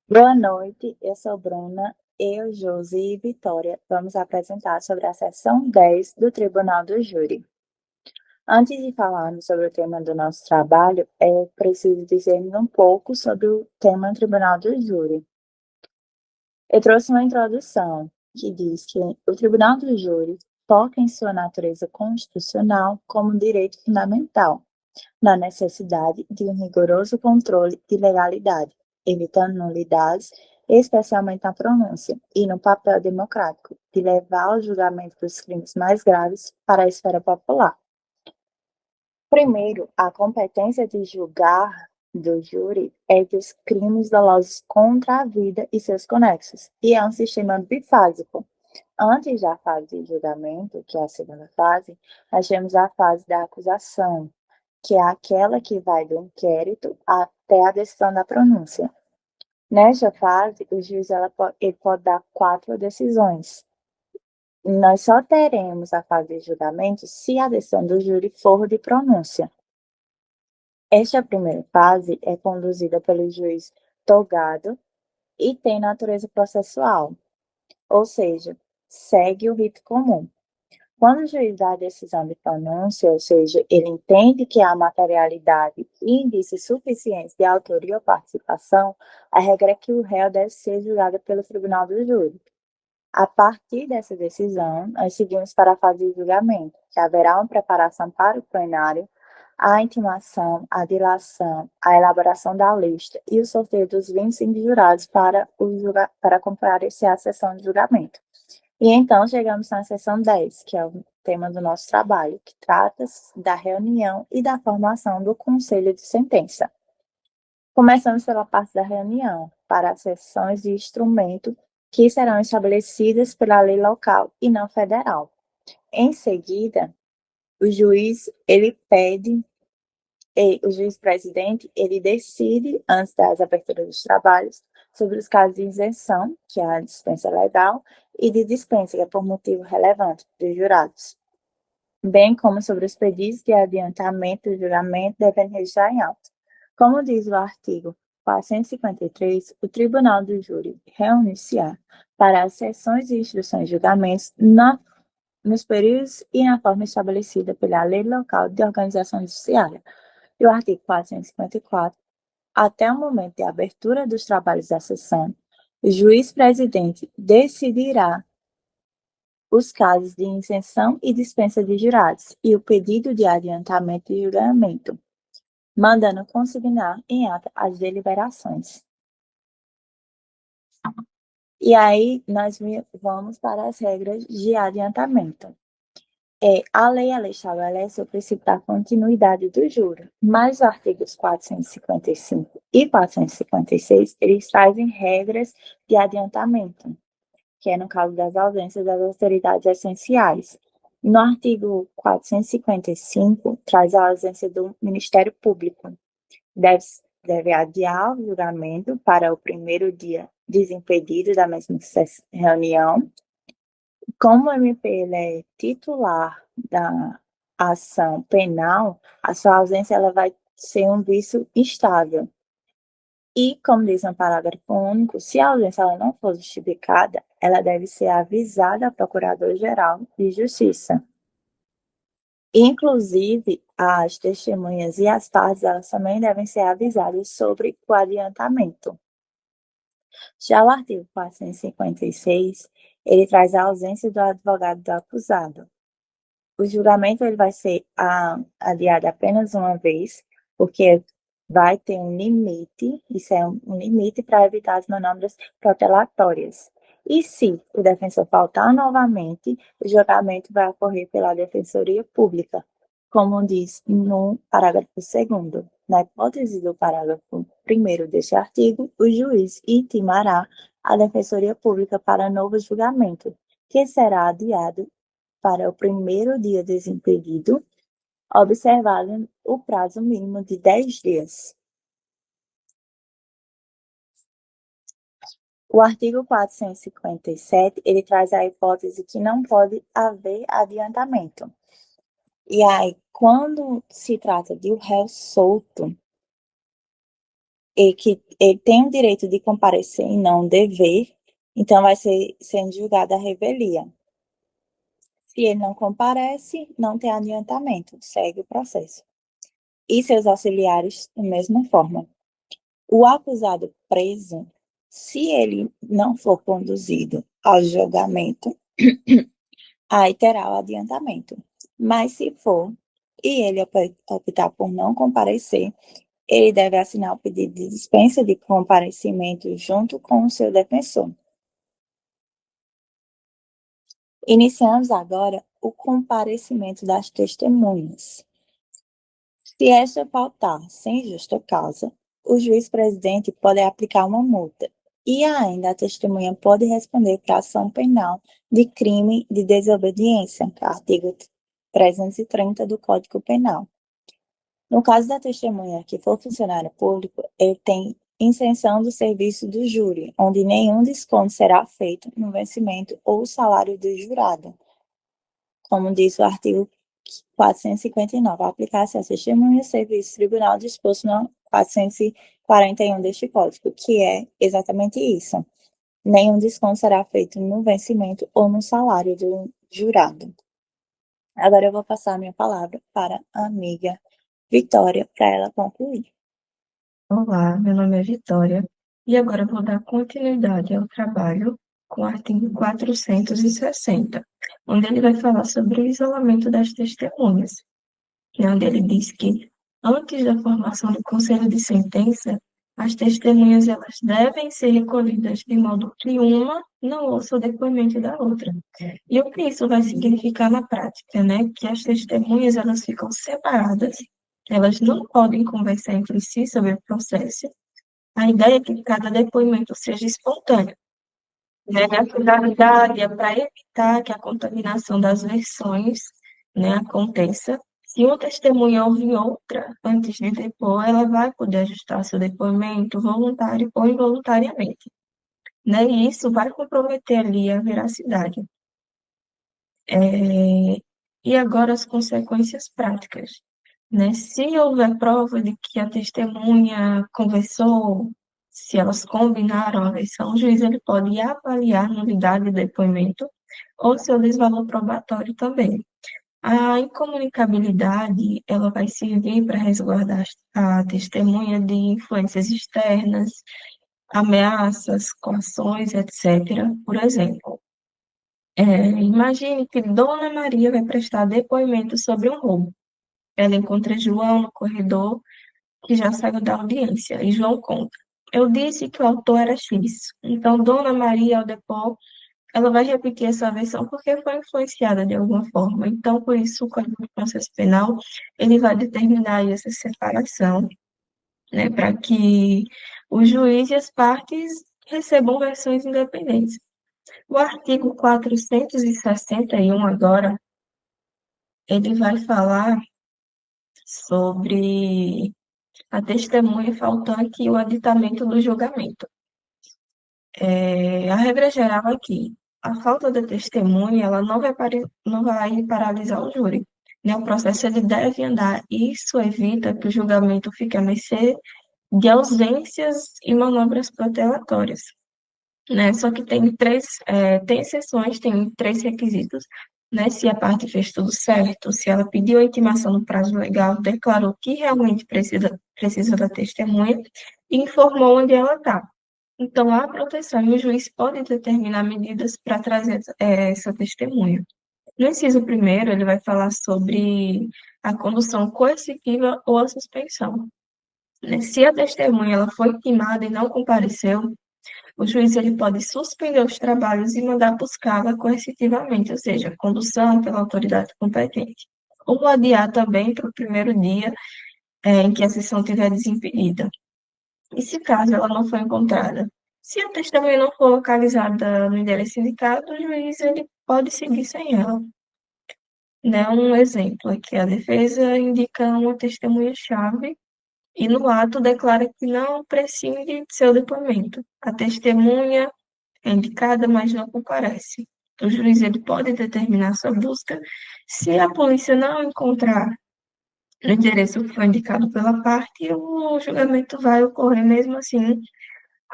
Boa noite, eu sou Bruna, eu, Josi e Vitória vamos apresentar sobre a seção 10 do Tribunal do Júri. Antes de falarmos sobre o tema do nosso trabalho, é preciso dizer um pouco sobre o tema Tribunal do Júri. Eu trouxe uma introdução que diz que o Tribunal do Júri foca em sua natureza constitucional como direito fundamental, na necessidade de um rigoroso controle de legalidade, evitando nulidades, especialmente na pronúncia, e no papel democrático de levar ao julgamento dos crimes mais graves para a esfera popular. Primeiro, a competência de julgar do júri é dos crimes dolosos contra a vida e seus conexos, e é um sistema bifásico. Antes da fase de julgamento, que é a segunda fase, nós temos a fase da acusação, que é aquela que vai do inquérito até a decisão da pronúncia. Nesta fase, o juiz ele pode dar quatro decisões. Nós só teremos a fase de julgamento se a decisão do júri for de pronúncia. Esta primeira fase é conduzida pelo juiz togado e tem natureza processual, ou seja, segue o rito comum. Quando o juiz dá a decisão de pronúncia, ou seja, ele entende que há materialidade e indícios suficientes de autoria ou participação, a regra é que o réu deve ser julgado pelo tribunal do júri. A partir dessa decisão, nós seguimos para a fase de julgamento, que haverá uma preparação para o plenário, a intimação, a dilação, a elaboração da lista e o sorteio dos 25 jurados para comparecer à sessão de julgamento. E então chegamos na seção 10, que é o tema do nosso trabalho, que trata da reunião e da formação do conselho de sentença. Começamos pela parte da reunião, para as sessões de instrumento que serão estabelecidas pela lei local e não federal. Em seguida, o juiz, ele pede, o juiz presidente, ele decide, antes das aberturas dos trabalhos, sobre os casos de isenção, que é a dispensa legal, e de dispensa, que é por motivo relevante dos jurados, bem como sobre os pedidos de adiantamento do julgamento devem registrar em auto. Como diz o artigo 453, o Tribunal do Júri reúne-se-á para as sessões de instruções e julgamentos nos períodos e na forma estabelecida pela Lei Local de Organização Judiciária. E o artigo 454, até o momento de abertura dos trabalhos da sessão, o juiz-presidente decidirá os casos de isenção e dispensa de jurados e o pedido de adiantamento de julgamento, mandando consignar em ata as deliberações. E aí nós vamos para as regras de adiantamento. A lei estabelece o princípio da continuidade do júri, mas os artigos 455 e 456, eles trazem regras de adiantamento, que é no caso das ausências das autoridades essenciais. No artigo 455, traz a ausência do Ministério Público. Deve adiar o julgamento para o primeiro dia desimpedido da mesma reunião. Como o MP ele é titular da ação penal, a sua ausência ela vai ser um vício estável. E, como diz no parágrafo único, se a ausência ela não for justificada, ela deve ser avisada ao Procurador-Geral de Justiça. Inclusive, as testemunhas e as partes elas também devem ser avisadas sobre o adiantamento. Já o artigo 456, ele traz a ausência do advogado do acusado. O julgamento ele vai ser adiado apenas uma vez, porque vai ter um limite, isso é um limite para evitar as manobras protelatórias. E se o defensor faltar novamente, o julgamento vai ocorrer pela Defensoria Pública, como diz no parágrafo 2º. Na hipótese do parágrafo 1º deste artigo, o juiz intimará a Defensoria Pública para novo julgamento, que será adiado para o primeiro dia desimpedido, observado o prazo mínimo de 10 dias. O artigo 457, ele traz a hipótese que não pode haver adiantamento. E aí, quando se trata de um réu solto, e que ele tem o direito de comparecer e não dever, então vai ser sendo julgada a revelia. Se ele não comparece, não tem adiantamento, segue o processo. E seus auxiliares, da mesma forma. O acusado preso, se ele não for conduzido ao julgamento, aí terá o adiantamento. Mas se for, e ele optar por não comparecer, ele deve assinar o pedido de dispensa de comparecimento junto com o seu defensor. Iniciamos agora o comparecimento das testemunhas. Se esta faltar sem justa causa, o juiz-presidente pode aplicar uma multa e ainda a testemunha pode responder para a ação penal de crime de desobediência, artigo 330 do Código Penal. No caso da testemunha que for funcionário público, ele tem isenção do serviço do júri, onde nenhum desconto será feito no vencimento ou salário do jurado, como diz o artigo 459, aplicar-se às testemunhas serviço tribunal disposto no 441 deste Código, que é exatamente isso. Nenhum desconto será feito no vencimento ou no salário do jurado. Agora eu vou passar a minha palavra para a amiga Vitória, para ela concluir. Olá, meu nome é Vitória e agora eu vou dar continuidade ao trabalho com o artigo 460, onde ele vai falar sobre o isolamento das testemunhas, onde ele diz que antes da formação do conselho de sentença, as testemunhas elas devem ser recolhidas de modo que uma não ouça o depoimento da outra. E o que isso vai significar na prática, né? Que as testemunhas elas ficam separadas, elas não podem conversar entre si sobre o processo. A ideia é que cada depoimento seja espontâneo, né? A finalidade é para evitar que a contaminação das versões, né, aconteça. Se uma testemunha ouvir outra antes de depor, ela vai poder ajustar seu depoimento voluntário ou involuntariamente, né? E isso vai comprometer ali a veracidade. E agora as consequências práticas, né? Se houver prova de que a testemunha conversou, se elas combinaram a versão, o juiz ele pode avaliar a nulidade do depoimento ou seu desvalor probatório também. A incomunicabilidade, ela vai servir para resguardar a testemunha de influências externas, ameaças, coações, etc. Por exemplo, imagine que Dona Maria vai prestar depoimento sobre um roubo. Ela encontra João no corredor, que já saiu da audiência, e João conta. Eu disse que o autor era X. Então, Dona Maria, ao depor, ela vai repetir essa versão porque foi influenciada de alguma forma. Então, por isso, o Código de Processo Penal, ele vai determinar aí essa separação, né, para que o juiz e as partes recebam versões independentes. O artigo 461 agora, ele vai falar sobre a testemunha faltante e o aditamento do julgamento. A regra geral aqui, a falta da testemunha, ela não vai paralisar o júri, né? O processo ele deve andar. Isso evita que o julgamento fique a mercê de ausências e manobras protelatórias, né? Só que tem exceções, tem três requisitos, né? Se a parte fez tudo certo, se ela pediu a intimação no prazo legal, declarou que realmente precisa da testemunha e informou onde ela está. Então, há proteção e o juiz pode determinar medidas para trazer essa testemunha. No inciso primeiro, ele vai falar sobre a condução coercitiva ou a suspensão, né? Se a testemunha ela foi intimada e não compareceu, o juiz ele pode suspender os trabalhos e mandar buscá-la coercitivamente, ou seja, condução pela autoridade competente. Ou adiar também para o primeiro dia em que a sessão estiver desimpedida. E se caso ela não for encontrada? Se a testemunha não for localizada no endereço indicado, o juiz ele pode seguir sem ela. Né? Um exemplo é que a defesa indica uma testemunha-chave e no ato declara que não prescinde de seu depoimento. A testemunha é indicada, mas não comparece. O juiz ele pode determinar sua busca. Se a polícia não encontrar o endereço que foi indicado pela parte, o julgamento vai ocorrer mesmo assim,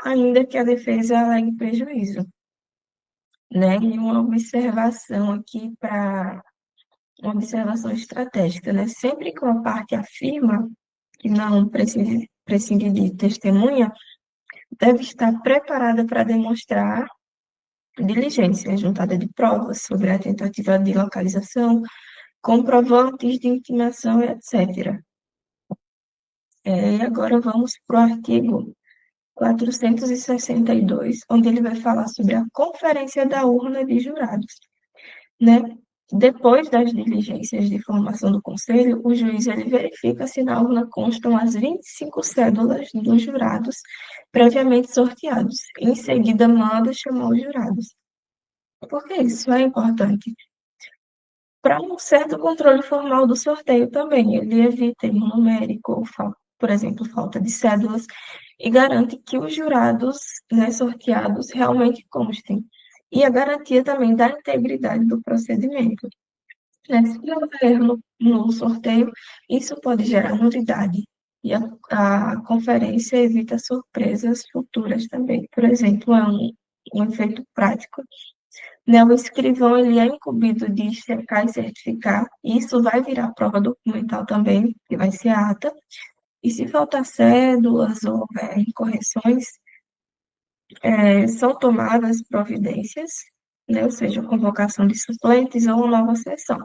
ainda que a defesa alegue prejuízo, né? E uma observação estratégica, né? Sempre que uma parte afirma que não prescinde de testemunha, deve estar preparada para demonstrar diligência, juntada de provas sobre a tentativa de localização, comprovantes de intimação, etc. E agora vamos para o artigo 462, onde ele vai falar sobre a conferência da urna de jurados, né? Depois das diligências de formação do conselho, o juiz ele verifica se na urna constam as 25 cédulas dos jurados previamente sorteados. Em seguida, manda chamar os jurados. Por que isso é importante? Para um certo controle formal do sorteio também. Ele evita erro numérico, ou por exemplo, falta de cédulas, e garante que os jurados, né, sorteados realmente constem. E a garantia também da integridade do procedimento. Né? Se houver erro no sorteio, isso pode gerar nulidade. E a conferência evita surpresas futuras também. Por exemplo, é um efeito prático, né? O escrivão ele é incumbido de checar e certificar. Isso vai virar prova documental também, que vai ser a ata. E se faltar cédulas ou houver incorreções, são tomadas providências, né? Ou seja, convocação de suplentes ou uma nova sessão.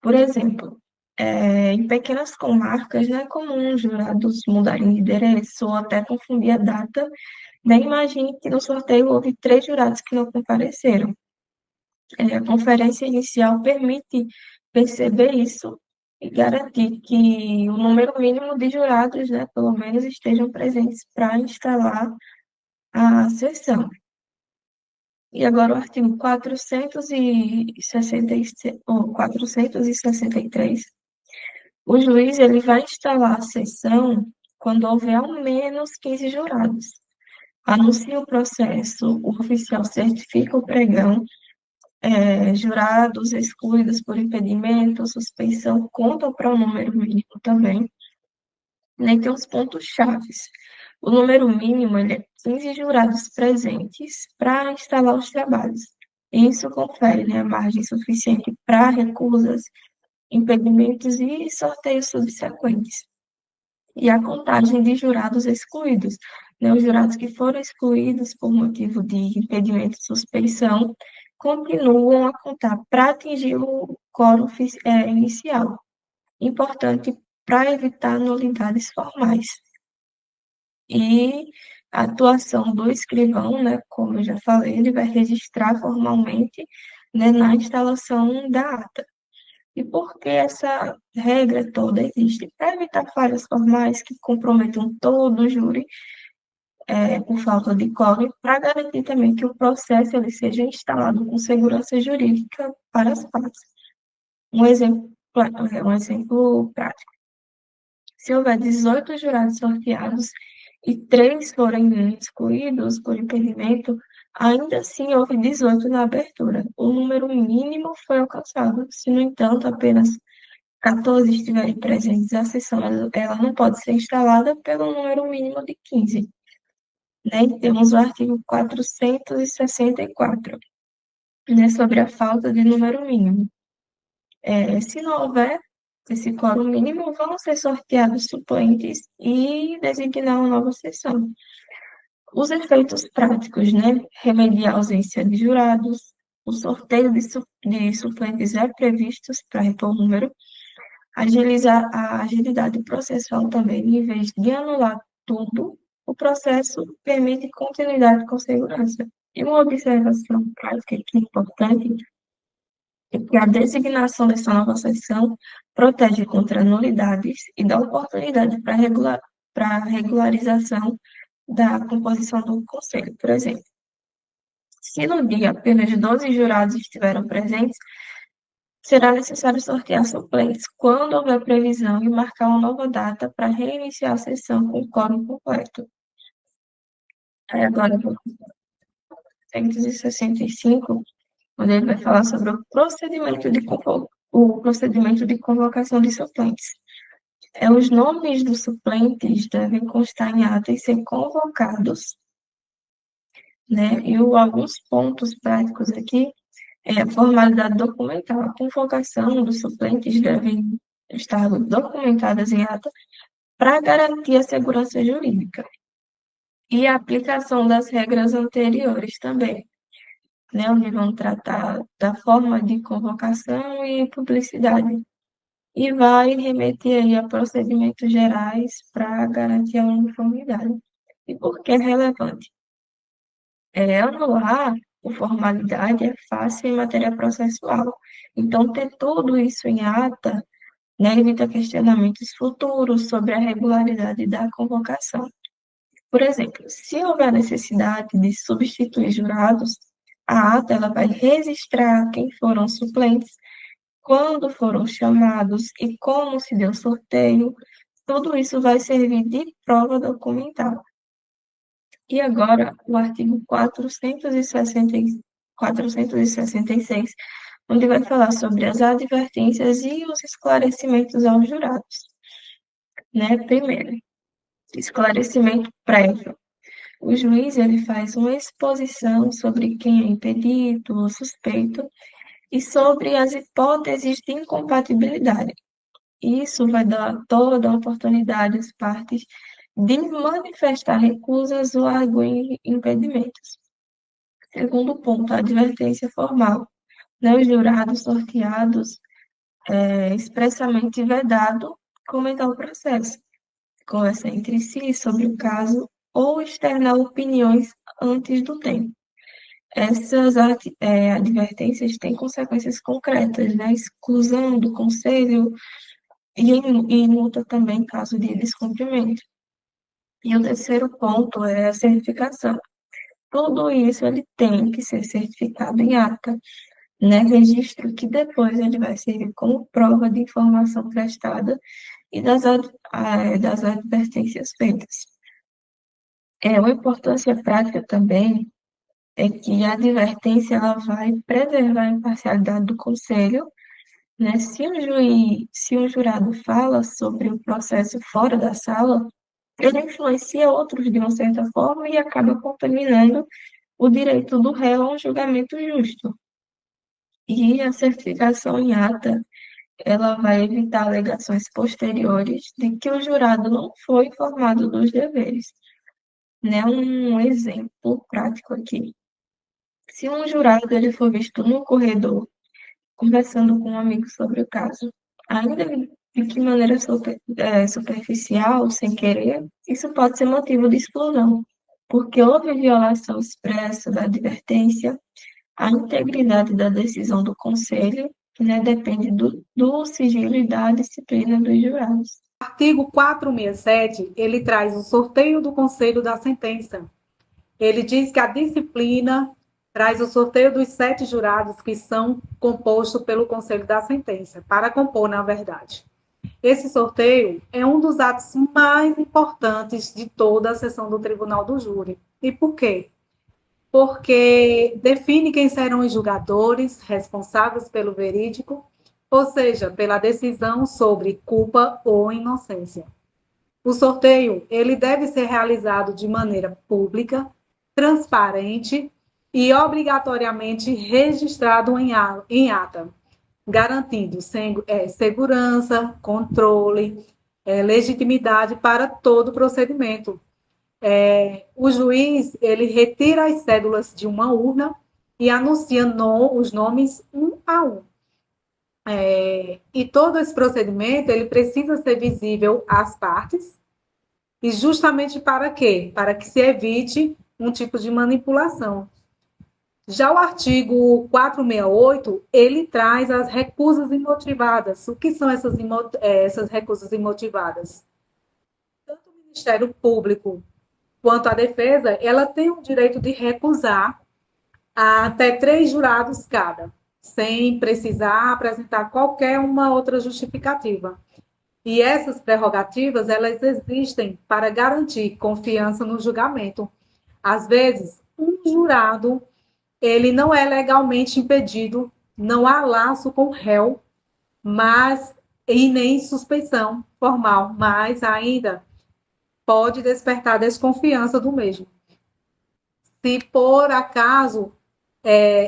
Por exemplo, em pequenas comarcas não é comum os jurados mudarem de endereço ou até confundir a data. Nem imagine que no sorteio houve 3 jurados que não compareceram. A conferência inicial permite perceber isso e garantir que o número mínimo de jurados, né, pelo menos, estejam presentes para instalar a sessão. E agora o artigo 463. O juiz ele vai instalar a sessão quando houver ao menos 15 jurados. Anuncia o processo, o oficial certifica o pregão, jurados excluídos por impedimento, suspeição, contam para o número mínimo também. Nem tem os pontos chaves. O número mínimo ele é 15 jurados presentes para instalar os trabalhos. Isso confere, né, a margem suficiente para recusas, impedimentos e sorteios subsequentes. E a contagem de jurados excluídos, né, os jurados que foram excluídos por motivo de impedimento de suspeição continuam a contar para atingir o quórum inicial, importante para evitar nulidades formais. E a atuação do escrivão, né, como eu já falei, ele vai registrar formalmente, né, na instalação da ata. E por que essa regra toda existe? Para evitar falhas formais que comprometam todo o júri por falta de quórum, para garantir também que o processo ele seja instalado com segurança jurídica para as partes. Um exemplo prático. Se houver 18 jurados sorteados e 3 forem excluídos por impedimento, ainda assim houve 18 na abertura. O número mínimo foi alcançado. Se, no entanto, apenas 14 estiverem presentes, a sessão ela não pode ser instalada pelo número mínimo de 15. Né? Temos o artigo 464, né, sobre a falta de número mínimo. Se não houver esse quórum mínimo, vão ser sorteados suplentes e designar uma nova sessão. Os efeitos práticos, né? Remediar a ausência de jurados, o sorteio de suplentes é previsto para repor o número, agilizar a agilidade processual também, em vez de anular tudo, o processo permite continuidade com segurança. E uma observação prática que é importante é que a designação dessa nova seção protege contra nulidades e dá oportunidade para regularização da composição do conselho. Por exemplo, se no dia apenas 12 jurados estiveram presentes, será necessário sortear suplentes quando houver previsão e marcar uma nova data para reiniciar a sessão com o quórum completo. Aí agora eu vou para o 165, onde ele vai falar sobre o procedimento de convocação de suplentes. Os nomes dos suplentes devem constar em ata e ser convocados, né? E alguns pontos práticos aqui é a formalidade documental. A convocação dos suplentes devem estar documentadas em ata para garantir a segurança jurídica e a aplicação das regras anteriores também, né? Onde vão tratar da forma de convocação e publicidade. E vai remeter aí a procedimentos gerais para garantir a uniformidade. E por que é relevante? Anular por formalidade é fácil em matéria processual. Então, ter tudo isso em ata, né, evita questionamentos futuros sobre a regularidade da convocação. Por exemplo, se houver necessidade de substituir jurados, a ata ela vai registrar quem foram suplentes, quando foram chamados e como se deu o sorteio. Tudo isso vai servir de prova documental. E agora, o artigo 466, onde vai falar sobre as advertências e os esclarecimentos aos jurados. Né? Primeiro, esclarecimento prévio. O juiz ele faz uma exposição sobre quem é impedido ou suspeito e sobre as hipóteses de incompatibilidade. Isso vai dar toda a oportunidade às partes de manifestar recusas ou arguir impedimentos. Segundo ponto, a advertência formal. Né, os jurados sorteados expressamente vedado comentar o processo, conversar entre si sobre o caso ou externar opiniões antes do tempo. Essas advertências têm consequências concretas, né? Exclusão do conselho e multa também em caso de descumprimento. E o terceiro ponto é a certificação. Tudo isso ele tem que ser certificado em ata, né? Registro que depois ele vai servir como prova de informação prestada e das advertências feitas. Uma importância prática também é que a advertência ela vai preservar a imparcialidade do conselho, né? Se um jurado fala sobre o processo fora da sala, ele influencia outros de uma certa forma e acaba contaminando o direito do réu a um julgamento justo. E a certificação em ata, ela vai evitar alegações posteriores de que o jurado não foi informado dos deveres. Né? Um exemplo prático aqui. Se um jurado ele for visto no corredor conversando com um amigo sobre o caso, ainda de que maneira superficial, sem querer, isso pode ser motivo de exclusão, porque houve violação expressa da advertência, a integridade da decisão do conselho, né, depende do sigilo e da disciplina dos jurados. O artigo 467, ele traz o sorteio do conselho da sentença. Ele diz que a disciplina traz o sorteio dos 7 jurados que são compostos pelo conselho da sentença, para compor, na verdade. Esse sorteio é um dos atos mais importantes de toda a sessão do Tribunal do Júri. E por quê? Porque define quem serão os julgadores responsáveis pelo verídico, ou seja, pela decisão sobre culpa ou inocência. O sorteio ele deve ser realizado de maneira pública, transparente e obrigatoriamente registrado em ata, garantindo segurança, controle, legitimidade para todo o procedimento. O juiz ele retira as cédulas de uma urna e anuncia os nomes um a um. E todo esse procedimento ele precisa ser visível às partes, e justamente para quê? Para que se evite um tipo de manipulação. Já o artigo 468, ele traz as recusas imotivadas. O que são essas recusas imotivadas? Tanto o Ministério Público quanto a defesa, ela tem o direito de recusar até 3 jurados cada, sem precisar apresentar qualquer uma outra justificativa. E essas prerrogativas, elas existem para garantir confiança no julgamento. Às vezes, um jurado, ele não é legalmente impedido, não há laço com o réu, e nem suspeição. formal, mas ainda pode despertar desconfiança do mesmo. Se por acaso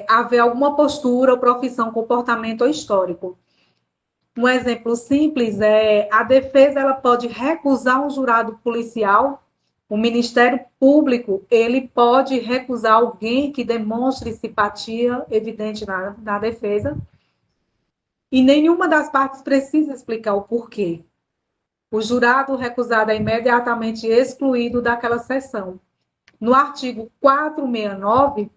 haver alguma postura, profissão, comportamento ou histórico. Um exemplo simples é a defesa ela pode recusar um jurado policial, o Ministério Público ele pode recusar alguém que demonstre simpatia evidente na defesa e nenhuma das partes precisa explicar o porquê. O jurado recusado é imediatamente excluído daquela sessão. No artigo 469,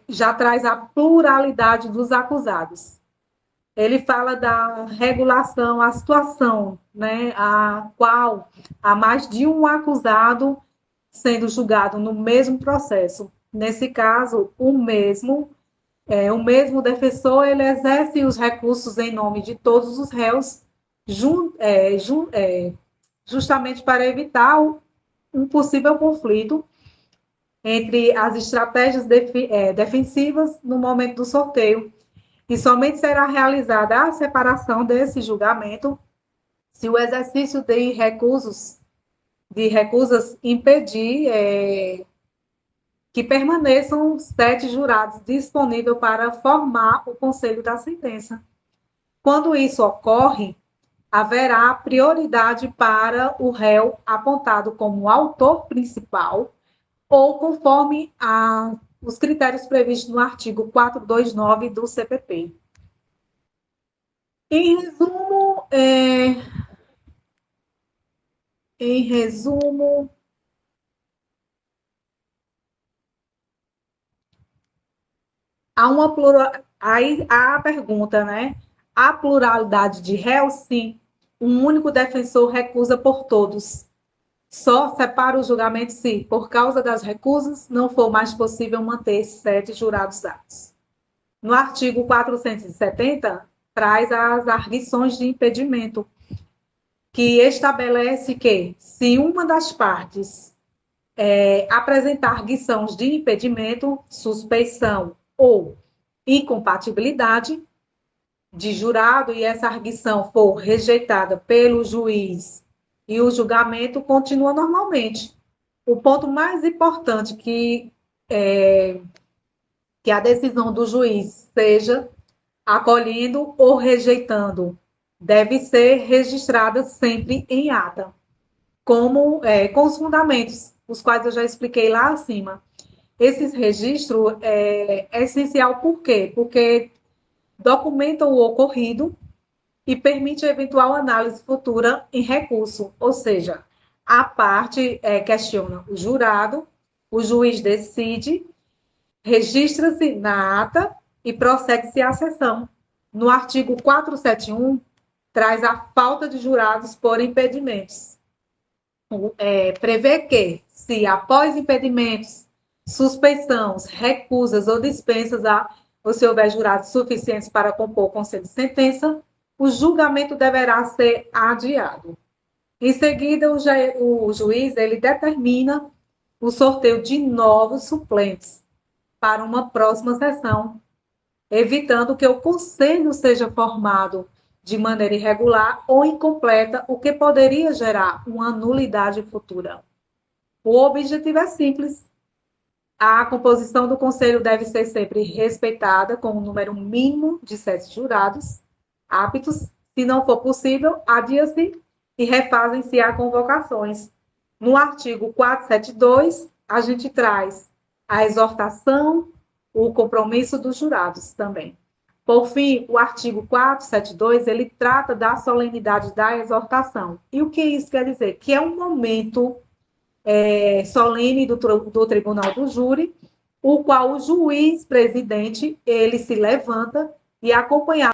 já traz a pluralidade dos acusados. Ele fala da regulação, a situação, né, a qual há mais de um acusado sendo julgado no mesmo processo. Nesse caso, o mesmo defensor ele exerce os recursos em nome de todos os réus, justamente para evitar um possível conflito entre as estratégias defensivas no momento do sorteio. E somente será realizada a separação desse julgamento se o exercício de recusas impedir que permaneçam 7 jurados disponíveis para formar o conselho da sentença. Quando isso ocorre, haverá prioridade para o réu apontado como autor principal ou conforme os critérios previstos no artigo 429 do CPP. Em resumo, aí a pergunta, né? A pluralidade de réus, sim. Um único defensor recusa por todos. Só separa o julgamento se, por causa das recusas, não for mais possível manter 7 jurados aptos. No artigo 470, traz as arguições de impedimento, que estabelece que, se uma das partes apresentar arguições de impedimento, suspeição ou incompatibilidade de jurado e essa arguição for rejeitada pelo juiz e o julgamento continua normalmente. O ponto mais importante que a decisão do juiz seja acolhendo ou rejeitando deve ser registrada sempre em ata, com os fundamentos, os quais eu já expliquei lá acima. Esse registro é essencial por quê? Porque documenta o ocorrido e permite eventual análise futura em recurso, ou seja, a parte questiona o jurado, o juiz decide, registra-se na ata e prossegue-se a sessão. No artigo 471, traz a falta de jurados por impedimentos. Prevê que, se após impedimentos, suspeições, recusas ou dispensas, ou se houver jurados suficientes para compor o conselho de sentença, o julgamento deverá ser adiado. Em seguida, o juiz ele determina o sorteio de novos suplentes para uma próxima sessão, evitando que o conselho seja formado de maneira irregular ou incompleta, o que poderia gerar uma nulidade futura. O objetivo é simples. A composição do conselho deve ser sempre respeitada com um número mínimo de 7 jurados aptos. Se não for possível, adia-se e refazem-se as convocações. No artigo 472, a gente traz a exortação, o compromisso dos jurados também. Por fim, o artigo 472, ele trata da solenidade da exortação. E o que isso quer dizer? Que é um momento solene do tribunal do júri, o qual o juiz presidente, ele se levanta e acompanhado